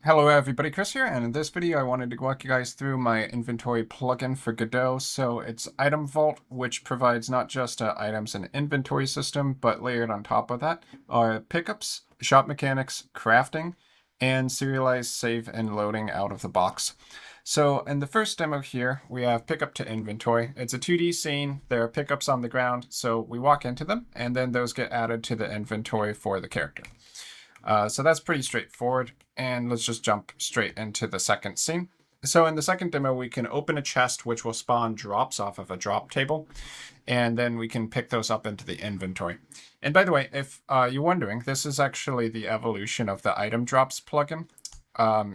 Hello everybody, Chris here, and in this video I wanted to walk you guys through my inventory plugin for Godot. So it's ItemVault, which provides not just items and inventory system, but layered on top of that are pickups, shop mechanics, crafting, and serialized save and loading out of the box. So in the first demo here, we have pickup to inventory. It's a 2D scene. There are pickups on the ground, so we walk into them, and then those get added to the inventory for the character. So that's pretty straightforward. And let's just jump straight into the second scene. So in the second demo, we can open a chest, which will spawn drops off of a drop table. And then we can pick those up into the inventory. And by the way, if you're wondering, this is actually the evolution of the item drops plugin.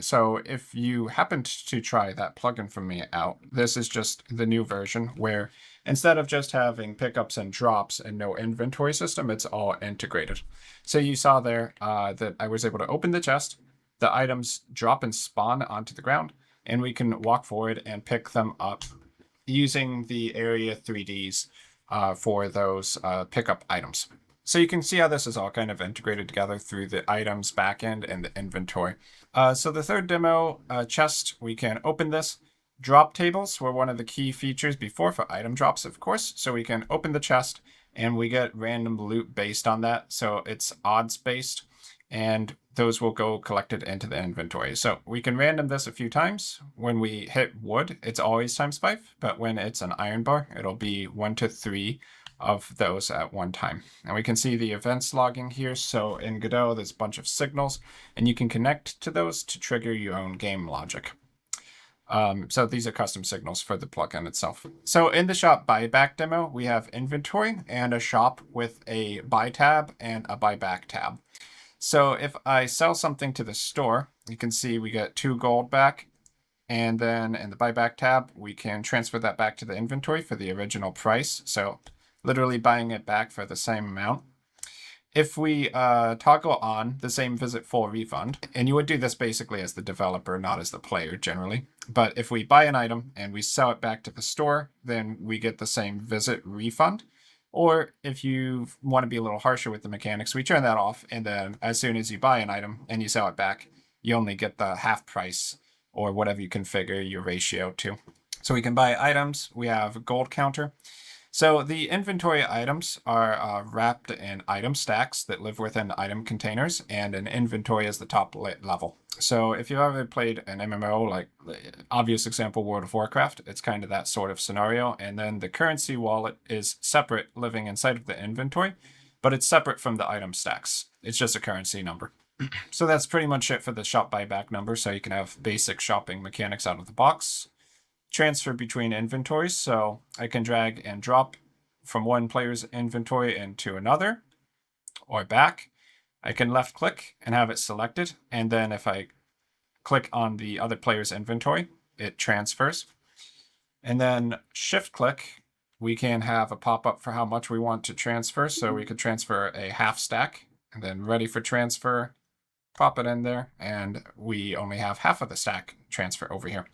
So if you happened to try that plugin from me out, this is just the new version where instead of just having pickups and drops and no inventory system, it's all integrated. So you saw there that I was able to open the chest, the items drop and spawn onto the ground, and we can walk forward and pick them up using the area 3Ds for those pickup items. So you can see how this is all kind of integrated together through the items backend and the inventory. So the third demo, chest, we can open this. Drop tables were one of the key features before for item drops, of course. So we can open the chest and we get random loot based on that. So it's odds based, and those will go collected into the inventory. So we can random this a few times. When we hit wood, it's always ×5, but when it's an iron bar, it'll be 1 to 3 of those at one time. And we can see the events logging here. So in Godot, there's a bunch of signals, and you can connect to those to trigger your own game logic. So these are custom signals for the plugin itself. So in the shop buyback demo, we have inventory and a shop with a buy tab and a buyback tab. So if I sell something to the store, you can see we get 2 gold back. And then in the buyback tab, we can transfer that back to the inventory for the original price. So literally buying it back for the same amount. If we toggle on the same visit full refund, and you would do this basically as the developer, not as the player generally. But if we buy an item and we sell it back to the store, then we get the same visit refund. Or if you want to be a little harsher with the mechanics, we turn that off. And then as soon as you buy an item and you sell it back, you only get the half price or whatever you configure your ratio to. So we can buy items. We have a gold counter. So the inventory items are wrapped in item stacks that live within item containers, and an inventory is the top level. So if you've ever played an MMO, like obvious example, World of Warcraft, it's kind of that sort of scenario. And then the currency wallet is separate, living inside of the inventory, but it's separate from the item stacks. It's just a currency number. So that's pretty much it for the shop buyback number. So you can have basic shopping mechanics out of the box. Transfer between inventories, so I can drag and drop from one player's inventory into another or back. I can left click and have it selected, and then if I click on the other player's inventory, it transfers. And then shift click, we can have a pop-up for how much we want to transfer. So we could transfer a half stack and then ready for transfer, pop it in there, and we only have half of the stack transfer over here.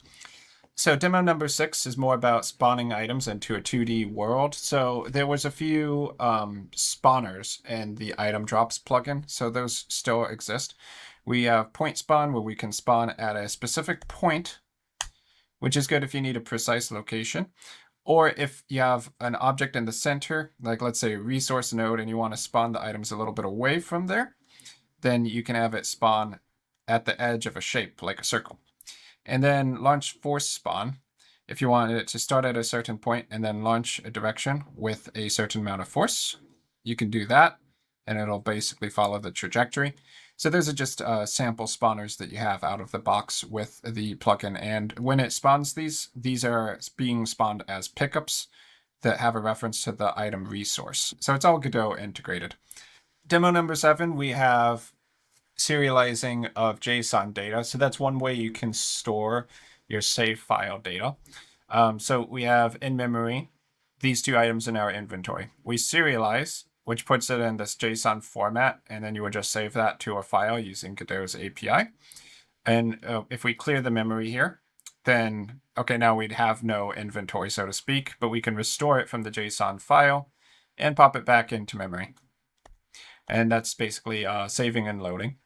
So demo number 6 is more about spawning items into a 2D world. So there was a few spawners in the item drops plugin, so those still exist. We have point spawn, where we can spawn at a specific point, which is good if you need a precise location. Or if you have an object in the center, like let's say a resource node, and you want to spawn the items a little bit away from there, then you can have it spawn at the edge of a shape, like a circle. And then launch force spawn, if you want it to start at a certain point and then launch a direction with a certain amount of force, you can do that, and it'll basically follow the trajectory. So those are just sample spawners that you have out of the box with the plugin. And when it spawns these are being spawned as pickups that have a reference to the item resource. So it's all Godot integrated. Demo number 7, we have serializing of JSON data. So that's one way you can store your save file data. So we have in memory these 2 items in our inventory. We serialize, which puts it in this JSON format, and then you would just save that to a file using Godot's API. And if we clear the memory here, then, okay, now we'd have no inventory, so to speak, but we can restore it from the JSON file and pop it back into memory. And that's basically saving and loading.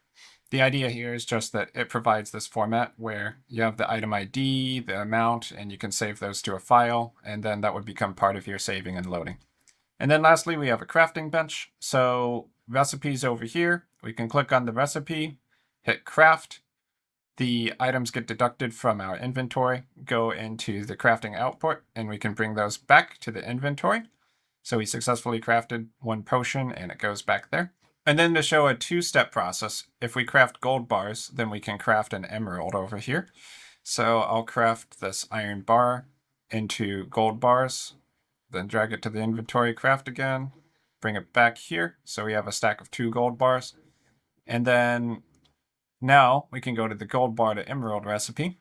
The idea here is just that it provides this format where you have the item ID, the amount, and you can save those to a file, and then that would become part of your saving and loading. And then lastly, we have a crafting bench. So recipes over here, we can click on the recipe, hit craft. The items get deducted from our inventory, go into the crafting output, and we can bring those back to the inventory. So we successfully crafted one potion and it goes back there. And then to show a two-step process, if we craft gold bars, then we can craft an emerald over here. So I'll craft this iron bar into gold bars, then drag it to the inventory, craft again, bring it back here. So we have a stack of 2 gold bars. And then now we can go to the gold bar to emerald recipe,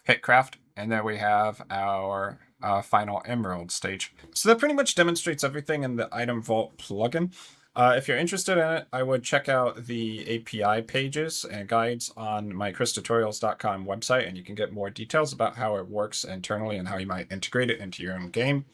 hit craft, and there we have our final emerald stage. So that pretty much demonstrates everything in the ItemVault plugin. If you're interested in it, I would check out the API pages and guides on my christutorials.com website, and you can get more details about how it works internally and how you might integrate it into your own game.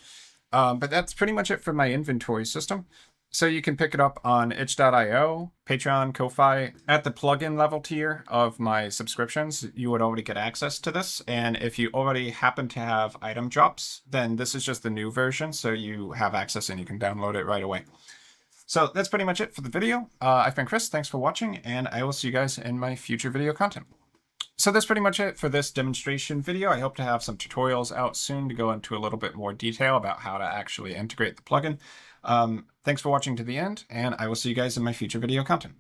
But that's pretty much it for my inventory system. So you can pick it up on itch.io, Patreon, Ko-Fi. At the plugin level tier of my subscriptions, you would already get access to this. And if you already happen to have item drops, then this is just the new version. So you have access and you can download it right away. So that's pretty much it for the video. I've been Chris, thanks for watching, and I will see you guys in my future video content. So that's pretty much it for this demonstration video. I hope to have some tutorials out soon to go into a little bit more detail about how to actually integrate the plugin. Thanks for watching to the end, and I will see you guys in my future video content.